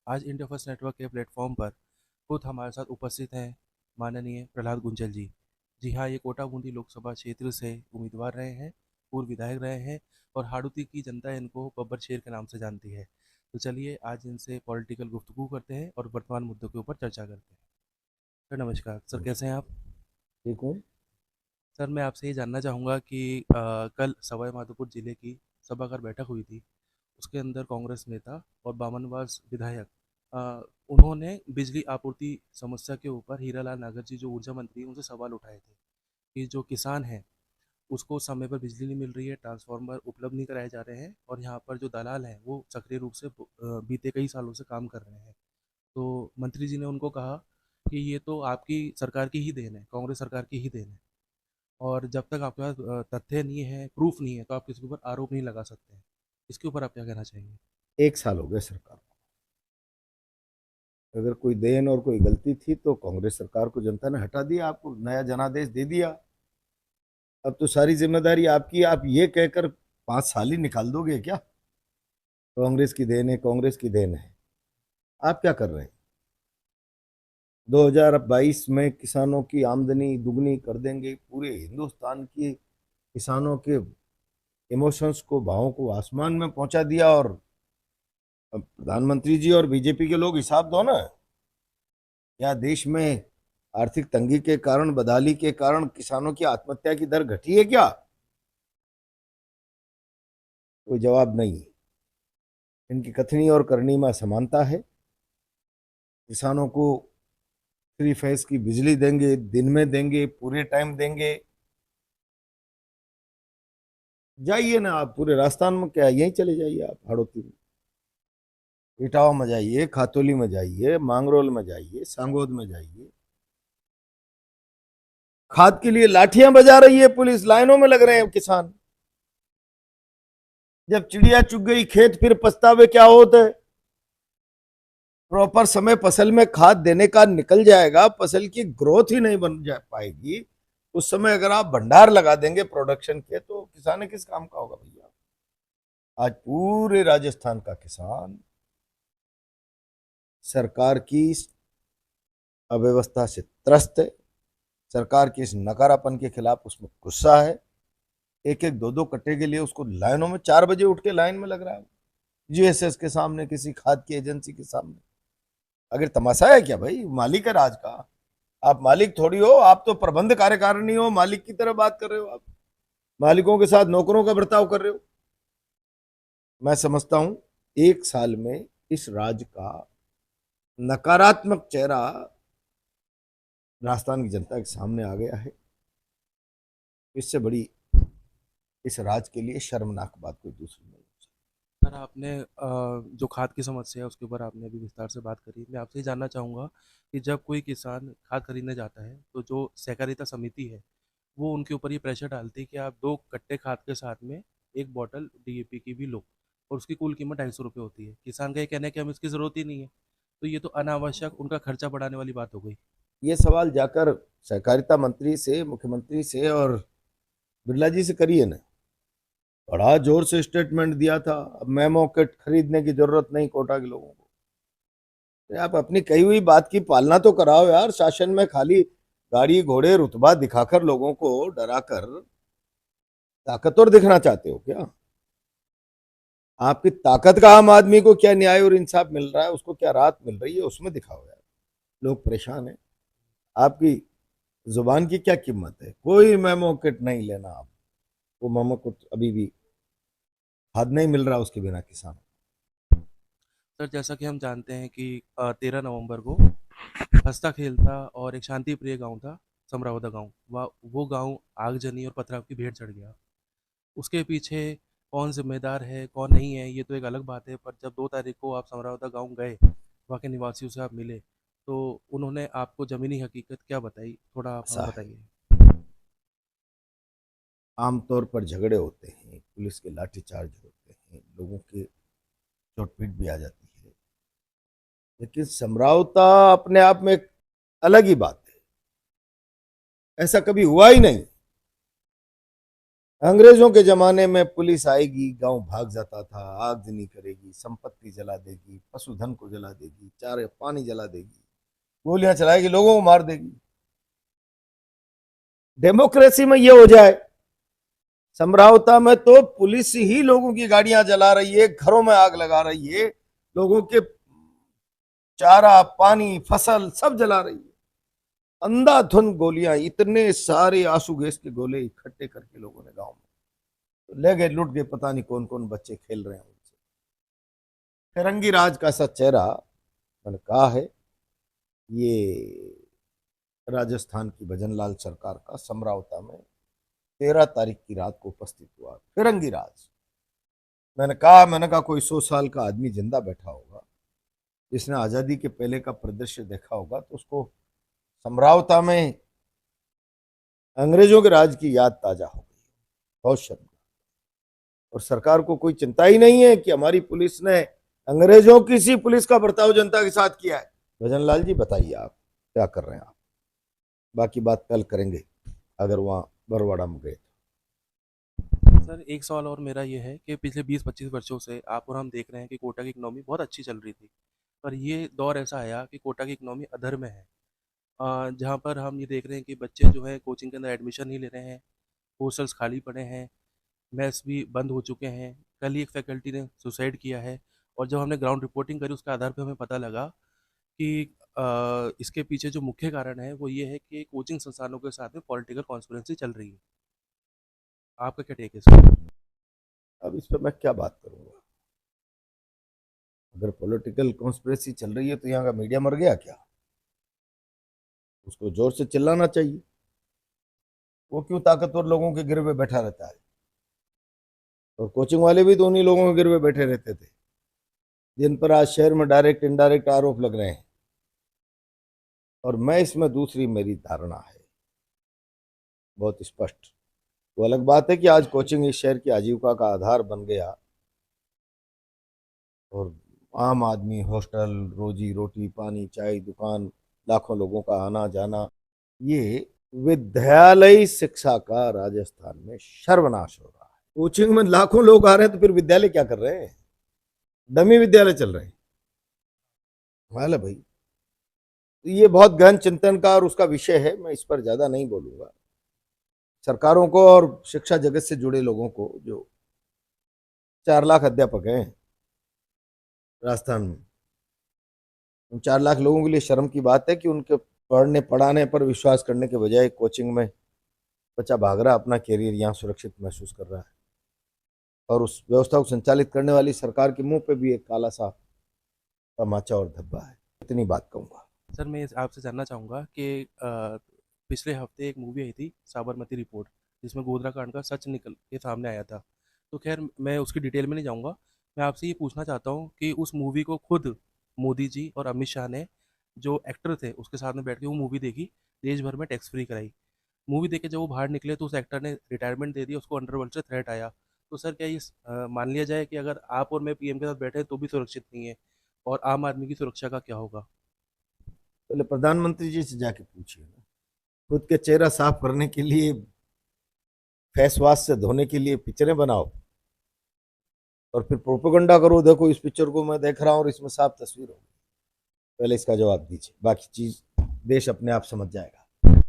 आज India first network के platform पर खुद हमारे साथ उपस्थित हैं माननीय प्रहलाद गुंजल जी। जी हाँ, ये कोटा बूंदी लोकसभा क्षेत्र से उम्मीदवार रहे हैं, पूर्व विधायक रहे हैं और हाड़ौती की जनता इनको बब्बर शेर के नाम से जानती है। तो चलिए आज इनसे पॉलिटिकल गुफ्तगू करते हैं और वर्तमान मुद्दों के ऊपर चर्चा करते हैं। सर नमस्कार, सर कैसे हैं आप? ठीक हूँ। सर मैं आपसे ये जानना चाहूँगा कि कल सवाई माधोपुर जिले की सभागार बैठक हुई थी। उसके अंदर कांग्रेस नेता और बामनवास विधायक अ, उन्होंने बिजली आपूर्ति समस्या के ऊपर हीरालाल नागर जी जो ऊर्जा मंत्री हैं उनसे सवाल उठाए थे कि जो किसान हैं उसको समय पर बिजली नहीं मिल रही है, ट्रांसफार्मर उपलब्ध नहीं कराए जा रहे हैं और यहाँ पर जो दलाल हैं वो सक्रिय रूप से बीते कई सालों से काम कर रहे हैं। तो मंत्री जी ने उनको कहा कि ये तो आपकी सरकार की ही देन है, कांग्रेस सरकार की ही देन है और जब तक आपके पास तथ्य नहीं है, प्रूफ नहीं है, तो आप किसी के ऊपर आरोप नहीं लगा सकते हैं। इसके ऊपर आप क्या कहना चाहेंगे? 1 साल हो गए सरकार को। अगर कोई देन और कोई गलती थी तो कांग्रेस सरकार को जनता ने हटा दिया, आपको नया जनादेश दे दिया। अब तो सारी जिम्मेदारी आपकी। आप ये कहकर 5 साल ही निकाल दोगे क्या? कांग्रेस की देन है, कांग्रेस की देन है। आप क्या कर रहे हैं? 2022 में किसानों की आमदनी दुगनी कर देंगे। पूरे हिंदुस्तान की किसानों के इमोशंस को, भावों को आसमान में पहुंचा दिया। और अब प्रधानमंत्री जी और बीजेपी के लोग हिसाब दो ना। या देश में आर्थिक तंगी के कारण, बदहाली के कारण किसानों की आत्महत्या की दर घटी है क्या? कोई जवाब नहीं। इनकी कथनी और करनी में समानता है। किसानों को फ्री फेस की बिजली देंगे, दिन में देंगे, पूरे टाइम देंगे। जाइए ना आप पूरे राजस्थान में, क्या यहीं चले जाइए आप हाड़ौती में, इटावा में जाइए, खातोली में जाइए, मांगरोल में जाइए, सांगोद में जाइए। खाद के लिए लाठियां बजा रही है पुलिस, लाइनों में लग रहे हैं किसान। जब चिड़िया चुग गई खेत फिर पछतावे क्या होता है? प्रॉपर समय फसल में खाद देने का निकल जाएगा, फसल की ग्रोथ ही नहीं बन जा पाएगी। उस समय अगर आप भंडार लगा देंगे प्रोडक्शन के, तो किसान किस काम का होगा भैया? आज पूरे राजस्थान का किसान सरकार की इस अव्यवस्था से त्रस्त है। सरकार के इस नकारापन के खिलाफ उसमें गुस्सा है। एक एक दो दो कट्टे के लिए उसको लाइनों में 4 बजे उठ के लाइन में लग रहा है, जीएसएस के सामने, किसी खाद की एजेंसी के सामने। अगर तमाशा है क्या भाई? मालिक है राज का। आप मालिक थोड़ी हो, आप तो प्रबंध कार्यकारिणी हो। मालिक की तरह बात कर रहे हो आप। मालिकों के साथ नौकरों का बर्ताव कर रहे हो। मैं समझता हूं 1 साल में इस राज्य का नकारात्मक चेहरा राजस्थान की जनता के सामने आ गया है। इससे बड़ी इस राज्य के लिए शर्मनाक बात कोई दूसरी नहीं हो सकती। सर आपने जो खाद की समस्या है उसके ऊपर आपने अभी विस्तार से बात करी। मैं आपसे ये जानना चाहूँगा कि जब कोई किसान खाद खरीदने जाता है तो जो सहकारिता समिति है वो उनके ऊपर ये प्रेशर डालती है कि आप 2 कट्टे खाद के साथ में एक बॉटल डीएपी की भी लो और उसकी कुल कीमत 250 रुपये होती है। किसान का ये कहना है कि हमें इसकी ज़रूरत ही नहीं है। तो ये तो अनावश्यक उनका खर्चा बढ़ाने वाली बात हो गई। ये सवाल जाकर सहकारिता मंत्री से, मुख्यमंत्री से और बिरला जी से करिए ना। बड़ा जोर से स्टेटमेंट दिया था, अब मेमो किट खरीदने की जरूरत नहीं कोटा के लोगों को। तो आप अपनी कही हुई बात की पालना तो कराओ यार। शासन में खाली गाड़ी घोड़े रुतबा दिखाकर लोगों को डराकर ताकतवर दिखना चाहते हो क्या? आपकी ताकत का आम आदमी को क्या न्याय और इंसाफ मिल रहा है, उसको क्या राहत मिल रही है, उसमें दिखाओ यार। लोग परेशान हैं। आपकी जुबान की क्या कीमत है? कोई मेमो किट नहीं लेना आप। वो मेमो किट अभी भी हद नहीं मिल रहा उसके बिना किसान। सर जैसा कि हम जानते हैं कि 13 नवंबर को हंसता खेलता और एक शांति प्रिय गांव था समरावदा गांव। वह वो गांव आगजनी और पथराव की भेंट चढ़ गया। उसके पीछे कौन जिम्मेदार है कौन नहीं है ये तो एक अलग बात है, पर जब 2 तारीख को आप समरावदा गांव गए, वहाँ के निवासियों से आप मिले, तो उन्होंने आपको ज़मीनी हकीकत क्या बताई, थोड़ा आप ऐसा हमें है, बताइए। आमतौर पर झगड़े होते हैं, पुलिस के लाठीचार्ज होते हैं, लोगों की चोटपीट भी आ जाती है। लेकिन समझौता अपने आप में एक अलग ही बात है। ऐसा कभी हुआ ही नहीं अंग्रेजों के जमाने में पुलिस आएगी, गांव भाग जाता था, आगजनी करेगी, संपत्ति जला देगी, पशुधन को जला देगी, चारे पानी जला देगी, गोलियां चलाएगी, लोगों को मार देगी। डेमोक्रेसी में ये हो जाए, समझौता में तो पुलिस ही लोगों की गाड़ियां जला रही है, घरों में आग लगा रही है, लोगों के चारा पानी फसल सब जला रही है, अंधाधुंध गोलियां, इतने सारे आंसू गैस के गोले इकट्ठे करके लोगों ने गांव में तो ले गए, लुट गए, पता नहीं कौन कौन बच्चे खेल रहे हैं उनसे। फिरंगी राज का सा चेहरा मैंने कहा है, ये राजस्थान की भजनलाल सरकार का समरावता में 13 तारीख की रात को उपस्थित हुआ। फिरंगी राज, मैंने कहा कोई 100 साल का आदमी जिंदा बैठा होगा, जिसने आजादी के पहले का परिदृश्य देखा होगा, तो उसको समरावता में अंग्रेजों के राज की याद ताजा हो गई। बहुत शर्म। और सरकार को कोई चिंता ही नहीं है कि हमारी पुलिस ने अंग्रेजों की सी पुलिस का बर्ताव जनता के साथ किया है। भजनलाल जी बताइए आप क्या कर रहे हैं आप? बाकी बात कल करेंगे अगर वहां बरवाड़ा में गए। सर एक सवाल और मेरा ये है कि पिछले 20-25 वर्षों से आप और हम देख रहे हैं कि कोटा की इकनॉमी बहुत अच्छी चल रही थी, पर ये दौर ऐसा आया कि कोटा की इकनॉमी अधर में है। जहाँ पर हम ये देख रहे हैं कि बच्चे जो है कोचिंग के अंदर एडमिशन नहीं ले रहे हैं, हॉस्टल्स खाली पड़े हैं, मेस भी बंद हो चुके हैं। कल ही एक फैकल्टी ने सुसाइड किया है, और जब हमने ग्राउंड रिपोर्टिंग करी उसके आधार पर हमें पता लगा कि इसके पीछे जो मुख्य कारण है वो ये है कि कोचिंग संस्थानों के साथ में पॉलिटिकल कॉन्स्पिरेंसी चल रही है। आपका क्या टेक है इस पर? अब इस पर मैं क्या बात करूंगा? अगर पॉलिटिकल कॉन्स्पिरेसी चल रही है तो यहाँ का मीडिया मर गया क्या? उसको जोर से चिल्लाना चाहिए। वो क्यों ताकतवर लोगों के गिरवे बैठा रहता है? और कोचिंग वाले भी तो उन्हीं लोगों के गिरवे बैठे रहते थे जिन पर आज शहर में डायरेक्ट इनडायरेक्ट आरोप लग रहे हैं। और मैं इसमें दूसरी मेरी धारणा है बहुत स्पष्ट। वो अलग बात है कि आज कोचिंग इस शहर की आजीविका का आधार बन गया और आम आदमी हॉस्टल, रोजी रोटी, पानी, चाय, दुकान, लाखों लोगों का आना जाना, ये विद्यालय शिक्षा का राजस्थान में सर्वनाश हो रहा है। कोचिंग में लाखों लोग आ रहे हैं तो फिर विद्यालय क्या कर रहे हैं? डमी विद्यालय चल रहे हैं। हाल है भाई। ये बहुत गहन चिंतन का और उसका विषय है, मैं इस पर ज्यादा नहीं बोलूंगा। सरकारों को और शिक्षा जगत से जुड़े लोगों को, जो 4 लाख अध्यापक हैं राजस्थान में, उन 4 लाख लोगों के लिए शर्म की बात है कि उनके पढ़ने पढ़ाने पर विश्वास करने के बजाय कोचिंग में बच्चा भाग रहा, अपना कैरियर यहाँ सुरक्षित महसूस कर रहा है। और उस व्यवस्था को संचालित करने वाली सरकार के मुंह पे भी एक काला सा तमाचा और धब्बा है। इतनी बात कहूंगा। सर मैं आपसे जानना चाहूँगा कि पिछले हफ्ते एक मूवी आई थी साबरमती रिपोर्ट, जिसमें गोधरा कांड का सच निकल के सामने आया था। तो खैर मैं उसकी डिटेल में नहीं जाऊँगा। मैं आपसे ये पूछना चाहता हूँ कि उस मूवी को खुद मोदी जी और अमित शाह ने, जो एक्टर थे उसके साथ में बैठ के वो मूवी देखी, देश भर में टैक्स फ्री कराई। मूवी देख के जब वो बाहर निकले तो उस एक्टर ने रिटायरमेंट दे दी, उसको अंडरवर्ल्ड से थ्रेट आया। तो सर क्या ये मान लिया जाए कि अगर आप और मैं पीएम के साथ बैठे हैं तो भी सुरक्षित नहीं है, और आम आदमी की सुरक्षा का क्या होगा? पहले प्रधानमंत्री जी से जाके पूछिए ना। खुद के चेहरा साफ करने के लिए, फेस वॉश से धोने के लिए पिक्चरें बनाओ और फिर प्रोपेगेंडा करो, देखो इस पिक्चर को मैं देख रहा हूँ और इसमें साफ तस्वीर होगी। पहले इसका जवाब दीजिए, बाकी चीज देश अपने आप समझ जाएगा।